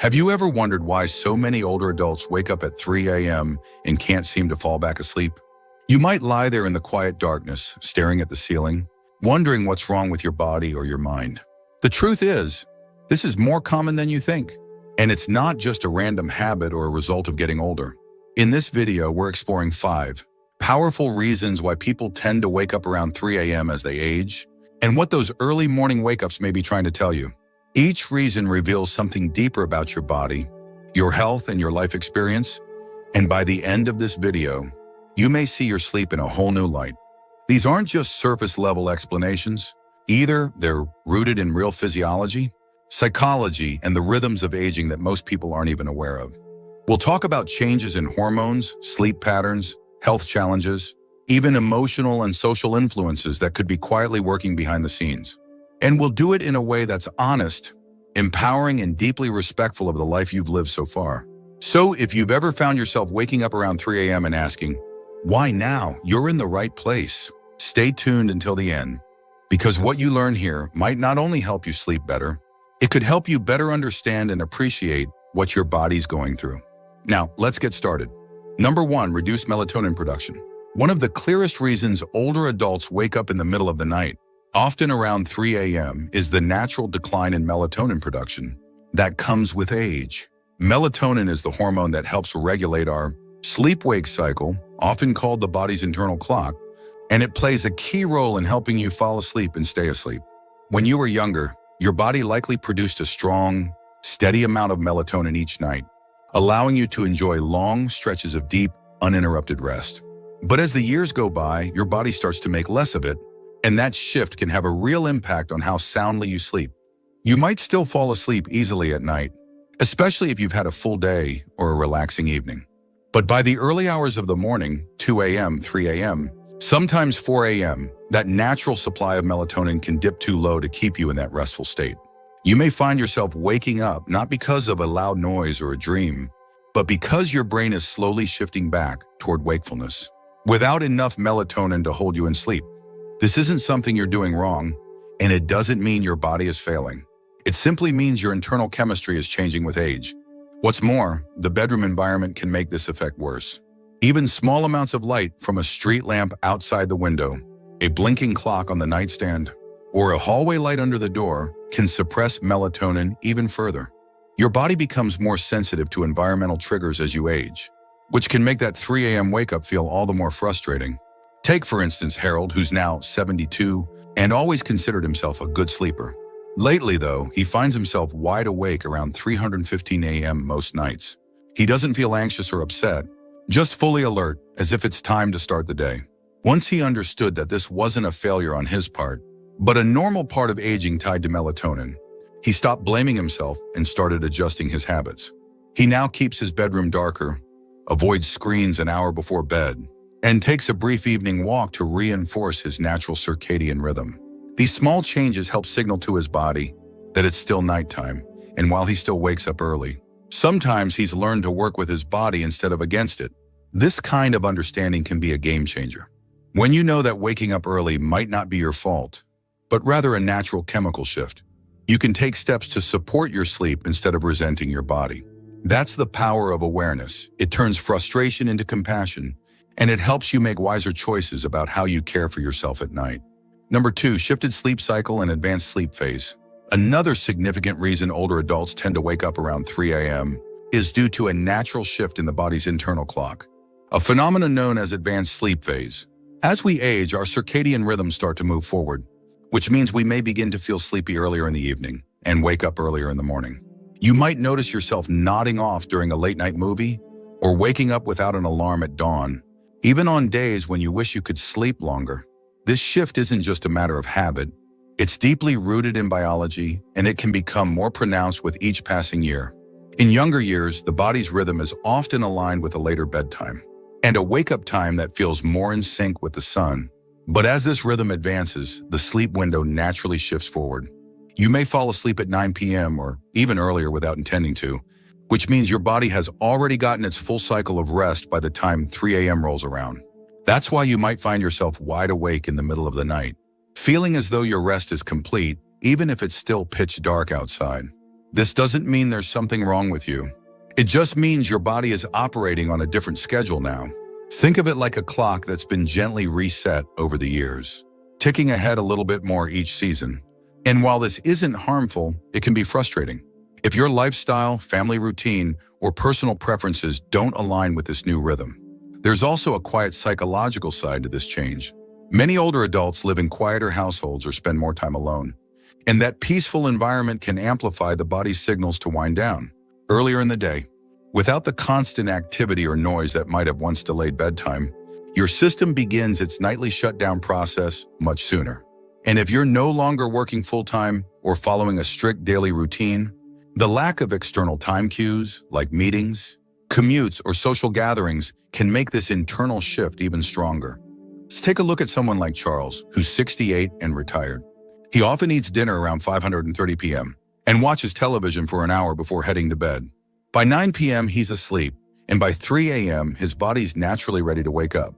Have you ever wondered why so many older adults wake up at 3 a.m. and can't seem to fall back asleep? You might lie there in the quiet darkness, staring at the ceiling, wondering what's wrong with your body or your mind. The truth is, this is more common than you think, and it's not just a random habit or a result of getting older. In this video, we're exploring 5 powerful reasons why people tend to wake up around 3 a.m. as they age, and what those early morning wake-ups may be trying to tell you. Each reason reveals something deeper about your body, your health, and your life experience, and by the end of this video, you may see your sleep in a whole new light. These aren't just surface-level explanations. Either they're rooted in real physiology, psychology, and the rhythms of aging that most people aren't even aware of. We'll talk about changes in hormones, sleep patterns, health challenges, even emotional and social influences that could be quietly working behind the scenes. And we'll do it in a way that's honest, empowering, and deeply respectful of the life you've lived so far. So if you've ever found yourself waking up around 3 a.m. and asking, why now? You're in the right place. Stay tuned until the end, because what you learn here might not only help you sleep better, it could help you better understand and appreciate what your body's going through. Now, let's get started. Number 1, reduced melatonin production. One of the clearest reasons older adults wake up in the middle of the night, often around 3 a.m., is the natural decline in melatonin production that comes with age. Melatonin is the hormone that helps regulate our sleep-wake cycle, often called the body's internal clock, and it plays a key role in helping you fall asleep and stay asleep. When you were younger, your body likely produced a strong, steady amount of melatonin each night, allowing you to enjoy long stretches of deep, uninterrupted rest. But as the years go by, your body starts to make less of it, and that shift can have a real impact on how soundly you sleep. You might still fall asleep easily at night, especially if you've had a full day or a relaxing evening. But by the early hours of the morning, 2 a.m., 3 a.m., sometimes 4 a.m., that natural supply of melatonin can dip too low to keep you in that restful state. You may find yourself waking up not because of a loud noise or a dream, but because your brain is slowly shifting back toward wakefulness, without enough melatonin to hold you in sleep. This isn't something you're doing wrong, and it doesn't mean your body is failing. It simply means your internal chemistry is changing with age. What's more, the bedroom environment can make this effect worse. Even small amounts of light from a street lamp outside the window, a blinking clock on the nightstand, or a hallway light under the door can suppress melatonin even further. Your body becomes more sensitive to environmental triggers as you age, which can make that 3 a.m. wake-up feel all the more frustrating. Take, for instance, Harold, who's now 72 and always considered himself a good sleeper. Lately, though, he finds himself wide awake around 3:15 a.m. most nights. He doesn't feel anxious or upset, just fully alert, as if it's time to start the day. Once he understood that this wasn't a failure on his part, but a normal part of aging tied to melatonin, he stopped blaming himself and started adjusting his habits. He now keeps his bedroom darker, avoids screens an hour before bed, and takes a brief evening walk to reinforce his natural circadian rhythm. These small changes help signal to his body that it's still nighttime, and while he still wakes up early, sometimes he's learned to work with his body instead of against it. This kind of understanding can be a game changer. When you know that waking up early might not be your fault, but rather a natural chemical shift, you can take steps to support your sleep instead of resenting your body. That's the power of awareness. It turns frustration into compassion, and it helps you make wiser choices about how you care for yourself at night. Number 2, shifted sleep cycle and advanced sleep phase. Another significant reason older adults tend to wake up around 3 a.m. is due to a natural shift in the body's internal clock, a phenomenon known as advanced sleep phase. As we age, our circadian rhythms start to move forward, which means we may begin to feel sleepy earlier in the evening and wake up earlier in the morning. You might notice yourself nodding off during a late-night movie or waking up without an alarm at dawn, even on days when you wish you could sleep longer. This shift isn't just a matter of habit. It's deeply rooted in biology, and it can become more pronounced with each passing year. In younger years, the body's rhythm is often aligned with a later bedtime and a wake-up time that feels more in sync with the sun. But as this rhythm advances, the sleep window naturally shifts forward. You may fall asleep at 9 p.m. or even earlier without intending to, which means your body has already gotten its full cycle of rest by the time 3 a.m. rolls around. That's why you might find yourself wide awake in the middle of the night, feeling as though your rest is complete, even if it's still pitch dark outside. This doesn't mean there's something wrong with you. It just means your body is operating on a different schedule now. Think of it like a clock that's been gently reset over the years, ticking ahead a little bit more each season. And while this isn't harmful, it can be frustrating. If your lifestyle, family routine, or personal preferences don't align with this new rhythm. There's also a quiet psychological side to this change. Many older adults live in quieter households or spend more time alone, and that peaceful environment can amplify the body's signals to wind down earlier in the day. Without the constant activity or noise that might have once delayed bedtime, your system begins its nightly shutdown process much sooner. And if you're no longer working full-time or following a strict daily routine, the lack of external time cues, like meetings, commutes, or social gatherings, can make this internal shift even stronger. Let's take a look at someone like Charles, who's 68 and retired. He often eats dinner around 5:30 p.m. and watches television for an hour before heading to bed. By 9 p.m., he's asleep, and by 3 a.m., his body's naturally ready to wake up.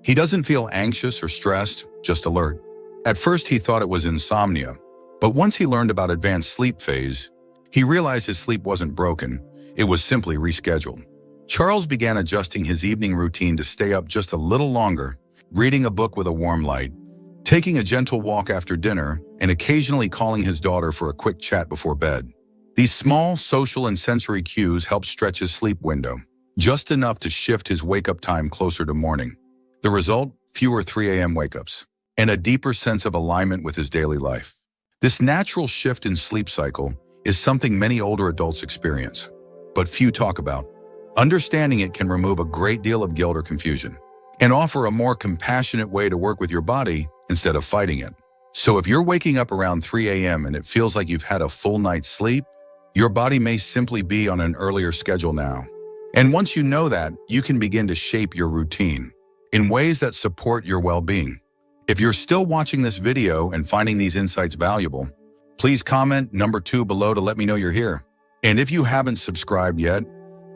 He doesn't feel anxious or stressed, just alert. At first, he thought it was insomnia, but once he learned about advanced sleep phase, he realized his sleep wasn't broken, it was simply rescheduled. Charles began adjusting his evening routine to stay up just a little longer, reading a book with a warm light, taking a gentle walk after dinner, and occasionally calling his daughter for a quick chat before bed. These small social and sensory cues help stretch his sleep window, just enough to shift his wake-up time closer to morning. The result? Fewer 3 a.m. wake-ups, and a deeper sense of alignment with his daily life. This natural shift in sleep cycle is something many older adults experience, but few talk about. Understanding it can remove a great deal of guilt or confusion, and offer a more compassionate way to work with your body instead of fighting it. So if you're waking up around 3 a.m. and it feels like you've had a full night's sleep, your body may simply be on an earlier schedule now. And once you know that, you can begin to shape your routine in ways that support your well-being. If you're still watching this video and finding these insights valuable, please comment number 2 below to let me know you're here. And if you haven't subscribed yet,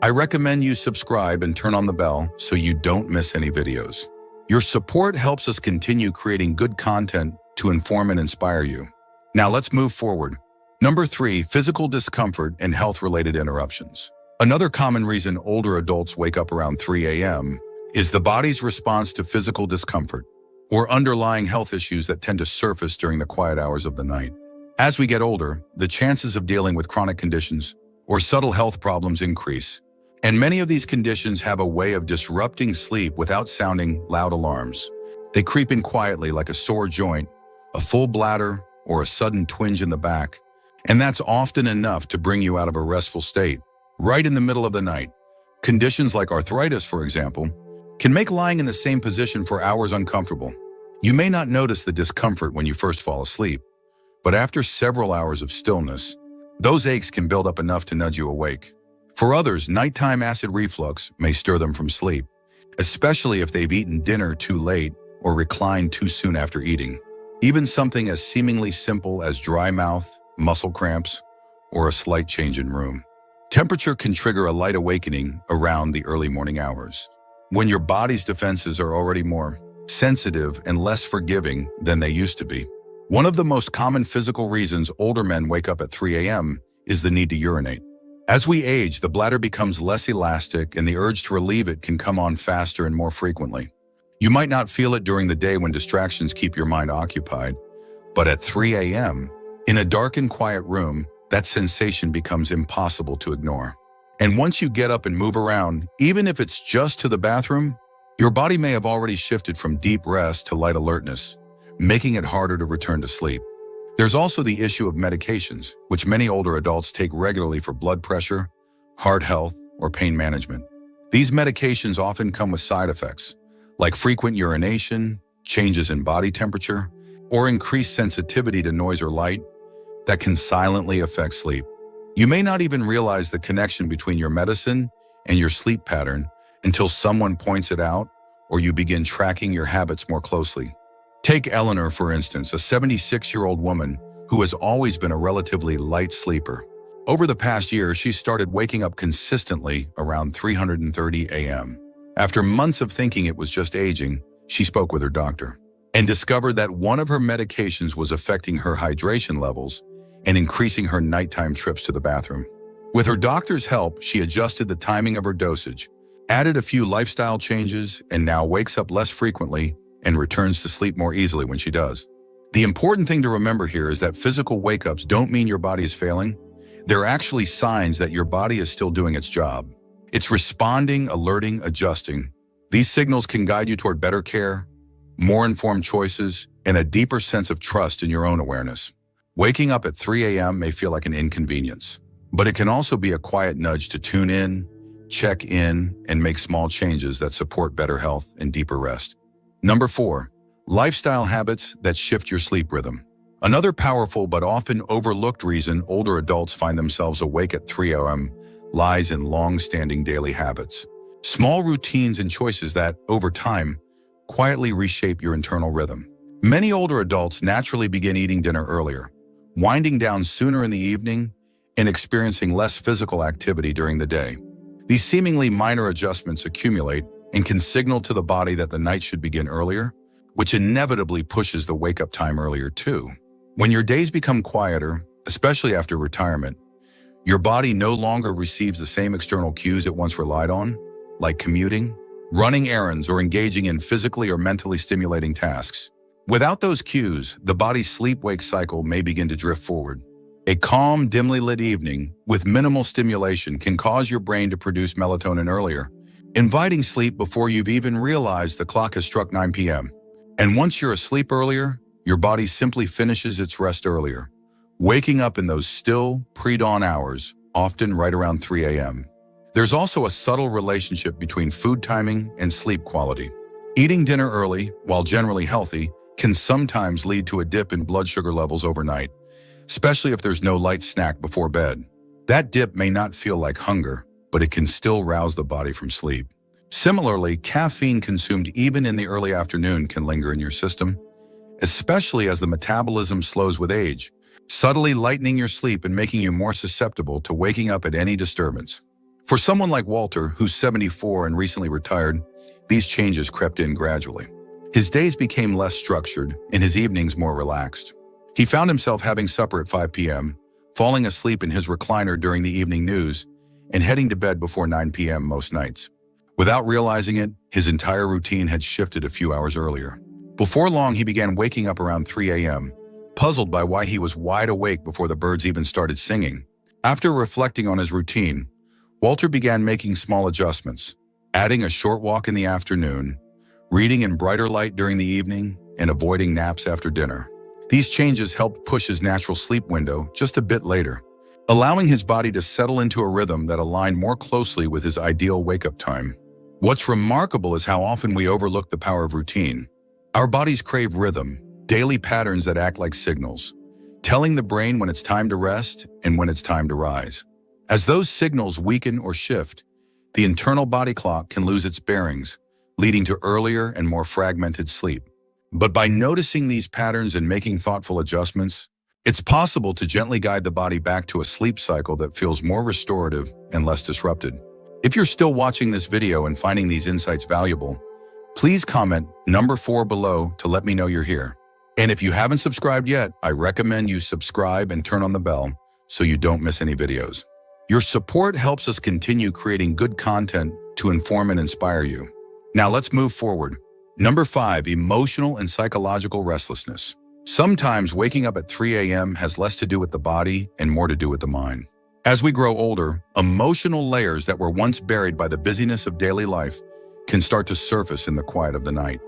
I recommend you subscribe and turn on the bell so you don't miss any videos. Your support helps us continue creating good content to inform and inspire you. Now let's move forward. Number 3, physical discomfort and health-related interruptions. Another common reason older adults wake up around 3 a.m. is the body's response to physical discomfort or underlying health issues that tend to surface during the quiet hours of the night. As we get older, the chances of dealing with chronic conditions or subtle health problems increase, and many of these conditions have a way of disrupting sleep without sounding loud alarms. They creep in quietly like a sore joint, a full bladder, or a sudden twinge in the back, and that's often enough to bring you out of a restful state, right in the middle of the night. Conditions like arthritis, for example, can make lying in the same position for hours uncomfortable. You may not notice the discomfort when you first fall asleep, but after several hours of stillness, those aches can build up enough to nudge you awake. For others, nighttime acid reflux may stir them from sleep, especially if they've eaten dinner too late or reclined too soon after eating. Even something as seemingly simple as dry mouth, muscle cramps, or a slight change in room temperature can trigger a light awakening around the early morning hours, when your body's defenses are already more sensitive and less forgiving than they used to be. One of the most common physical reasons older men wake up at 3 a.m. is the need to urinate. As we age, the bladder becomes less elastic and the urge to relieve it can come on faster and more frequently. You might not feel it during the day when distractions keep your mind occupied, but at 3 a.m., in a dark and quiet room, that sensation becomes impossible to ignore. And once you get up and move around, even if it's just to the bathroom, your body may have already shifted from deep rest to light alertness, making it harder to return to sleep. There's also the issue of medications, which many older adults take regularly for blood pressure, heart health, or pain management. These medications often come with side effects, like frequent urination, changes in body temperature, or increased sensitivity to noise or light that can silently affect sleep. You may not even realize the connection between your medicine and your sleep pattern until someone points it out or you begin tracking your habits more closely. Take Eleanor, for instance, a 76-year-old woman who has always been a relatively light sleeper. Over the past year, she started waking up consistently around 3:30 a.m. After months of thinking it was just aging, she spoke with her doctor and discovered that one of her medications was affecting her hydration levels and increasing her nighttime trips to the bathroom. With her doctor's help, she adjusted the timing of her dosage, added a few lifestyle changes, and now wakes up less frequently and returns to sleep more easily when she does. The important thing to remember here is that physical wake-ups don't mean your body is failing. They're actually signs that your body is still doing its job. It's responding, alerting, adjusting. These signals can guide you toward better care, more informed choices, and a deeper sense of trust in your own awareness. Waking up at 3 a.m. may feel like an inconvenience, but it can also be a quiet nudge to tune in, check in, and make small changes that support better health and deeper rest. Number 4, lifestyle habits that shift your sleep rhythm. Another powerful but often overlooked reason older adults find themselves awake at 3 a.m. lies in long-standing daily habits. Small routines and choices that, over time, quietly reshape your internal rhythm. Many older adults naturally begin eating dinner earlier, winding down sooner in the evening, and experiencing less physical activity during the day. These seemingly minor adjustments accumulate and can signal to the body that the night should begin earlier, which inevitably pushes the wake-up time earlier too. When your days become quieter, especially after retirement, your body no longer receives the same external cues it once relied on, like commuting, running errands, or engaging in physically or mentally stimulating tasks. Without those cues, the body's sleep-wake cycle may begin to drift forward. A calm, dimly lit evening with minimal stimulation can cause your brain to produce melatonin earlier, inviting sleep before you've even realized the clock has struck 9 p.m. And once you're asleep earlier, your body simply finishes its rest earlier, waking up in those still, pre-dawn hours, often right around 3 a.m. There's also a subtle relationship between food timing and sleep quality. Eating dinner early, while generally healthy, can sometimes lead to a dip in blood sugar levels overnight, especially if there's no light snack before bed. That dip may not feel like hunger, but it can still rouse the body from sleep. Similarly, caffeine consumed even in the early afternoon can linger in your system, especially as the metabolism slows with age, subtly lightening your sleep and making you more susceptible to waking up at any disturbance. For someone like Walter, who's 74 and recently retired, these changes crept in gradually. His days became less structured and his evenings more relaxed. He found himself having supper at 5 p.m., falling asleep in his recliner during the evening news, and heading to bed before 9 p.m. most nights. Without realizing it, his entire routine had shifted a few hours earlier. Before long, he began waking up around 3 a.m., puzzled by why he was wide awake before the birds even started singing. After reflecting on his routine, Walter began making small adjustments, adding a short walk in the afternoon, reading in brighter light during the evening, and avoiding naps after dinner. These changes helped push his natural sleep window just a bit later, allowing his body to settle into a rhythm that aligned more closely with his ideal wake-up time. What's remarkable is how often we overlook the power of routine. Our bodies crave rhythm, daily patterns that act like signals, telling the brain when it's time to rest and when it's time to rise. As those signals weaken or shift, the internal body clock can lose its bearings, leading to earlier and more fragmented sleep. But by noticing these patterns and making thoughtful adjustments, it's possible to gently guide the body back to a sleep cycle that feels more restorative and less disrupted. If you're still watching this video and finding these insights valuable, please comment number 4 below to let me know you're here. And if you haven't subscribed yet, I recommend you subscribe and turn on the bell so you don't miss any videos. Your support helps us continue creating good content to inform and inspire you. Now let's move forward. Number 5, emotional and psychological restlessness. Sometimes waking up at 3 a.m. has less to do with the body and more to do with the mind. As we grow older, emotional layers that were once buried by the busyness of daily life can start to surface in the quiet of the night.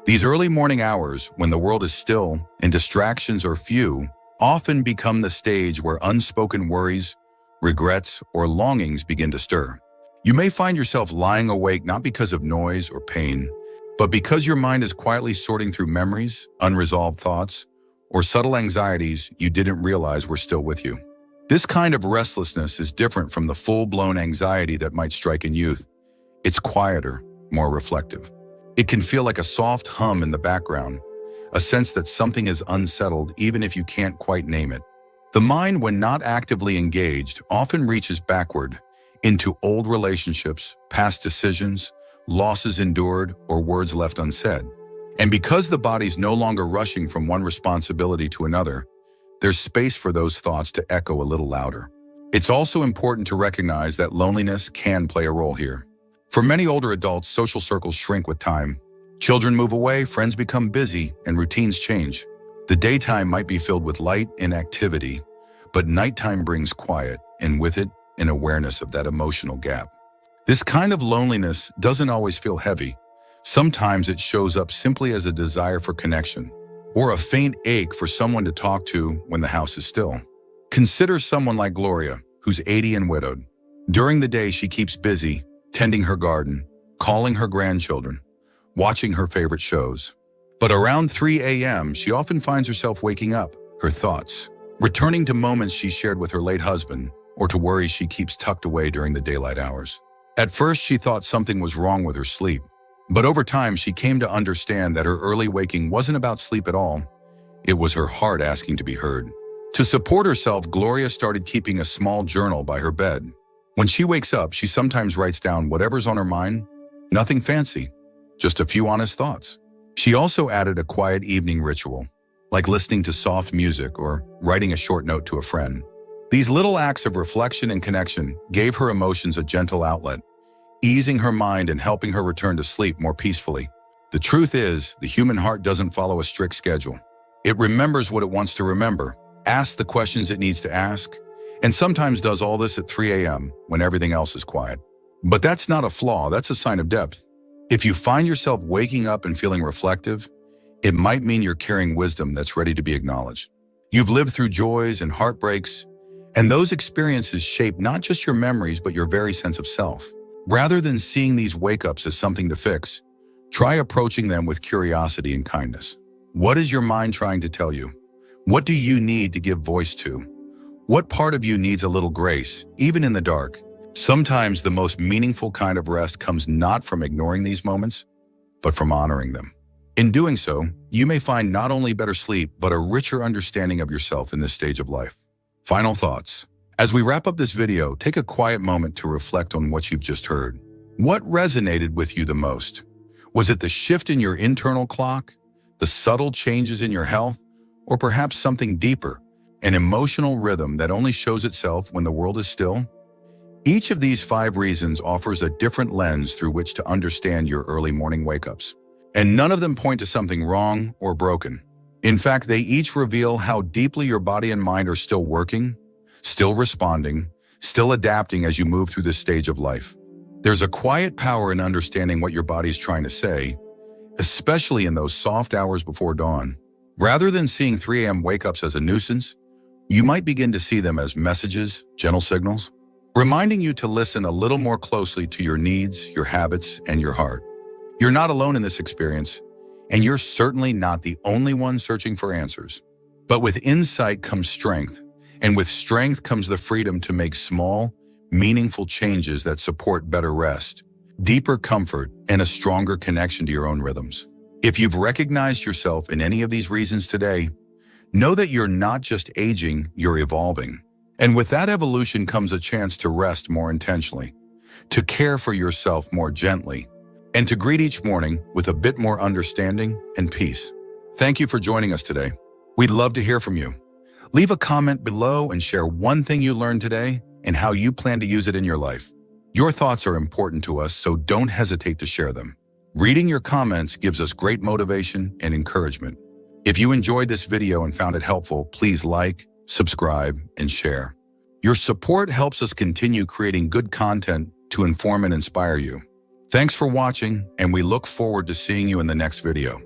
These early morning hours, when the world is still and distractions are few, often become the stage where unspoken worries, regrets, or longings begin to stir. You may find yourself lying awake not because of noise or pain, but because your mind is quietly sorting through memories, unresolved thoughts, or subtle anxieties you didn't realize were still with you. This kind of restlessness is different from the full-blown anxiety that might strike in youth. It's quieter, more reflective. It can feel like a soft hum in the background, a sense that something is unsettled even if you can't quite name it. The mind, when not actively engaged, often reaches backward into old relationships, past decisions, losses endured, or words left unsaid. And because the body's no longer rushing from one responsibility to another, there's space for those thoughts to echo a little louder. It's also important to recognize that loneliness can play a role here. For many older adults, social circles shrink with time. Children move away, friends become busy, and routines change. The daytime might be filled with light and activity, but nighttime brings quiet, and with it, an awareness of that emotional gap. This kind of loneliness doesn't always feel heavy. Sometimes it shows up simply as a desire for connection, or a faint ache for someone to talk to when the house is still. Consider someone like Gloria, who's 80 and widowed. During the day, she keeps busy, tending her garden, calling her grandchildren, watching her favorite shows. But around 3 a.m., she often finds herself waking up, her thoughts, returning to moments she shared with her late husband, or to worries she keeps tucked away during the daylight hours. At first, she thought something was wrong with her sleep. But over time, she came to understand that her early waking wasn't about sleep at all. It was her heart asking to be heard. To support herself, Gloria started keeping a small journal by her bed. When she wakes up, she sometimes writes down whatever's on her mind, nothing fancy, just a few honest thoughts. She also added a quiet evening ritual, like listening to soft music or writing a short note to a friend. These little acts of reflection and connection gave her emotions a gentle outlet, easing her mind and helping her return to sleep more peacefully. The truth is, the human heart doesn't follow a strict schedule. It remembers what it wants to remember, asks the questions it needs to ask, and sometimes does all this at 3 a.m. when everything else is quiet. But that's not a flaw, that's a sign of depth. If you find yourself waking up and feeling reflective, it might mean you're carrying wisdom that's ready to be acknowledged. You've lived through joys and heartbreaks, and those experiences shape not just your memories, but your very sense of self. Rather than seeing these wake-ups as something to fix, try approaching them with curiosity and kindness. What is your mind trying to tell you? What do you need to give voice to? What part of you needs a little grace, even in the dark? Sometimes the most meaningful kind of rest comes not from ignoring these moments, but from honoring them. In doing so, you may find not only better sleep, but a richer understanding of yourself in this stage of life. Final thoughts. As we wrap up this video, take a quiet moment to reflect on what you've just heard. What resonated with you the most? Was it the shift in your internal clock, the subtle changes in your health, or perhaps something deeper, an emotional rhythm that only shows itself when the world is still? Each of these 5 reasons offers a different lens through which to understand your early morning wake-ups. And none of them point to something wrong or broken. In fact, they each reveal how deeply your body and mind are still working, still responding, still adapting as you move through this stage of life. There's a quiet power in understanding what your body's trying to say, especially in those soft hours before dawn. Rather than seeing 3 a.m. wake-ups as a nuisance, you might begin to see them as messages, gentle signals, reminding you to listen a little more closely to your needs, your habits, and your heart. You're not alone in this experience, and you're certainly not the only one searching for answers. But with insight comes strength, and with strength comes the freedom to make small, meaningful changes that support better rest, deeper comfort, and a stronger connection to your own rhythms. If you've recognized yourself in any of these reasons today, know that you're not just aging, you're evolving. And with that evolution comes a chance to rest more intentionally, to care for yourself more gently, and to greet each morning with a bit more understanding and peace. Thank you for joining us today. We'd love to hear from you. Leave a comment below and share one thing you learned today and how you plan to use it in your life. Your thoughts are important to us, so don't hesitate to share them. Reading your comments gives us great motivation and encouragement. If you enjoyed this video and found it helpful, please like, subscribe, and share. Your support helps us continue creating good content to inform and inspire you. Thanks for watching, and we look forward to seeing you in the next video.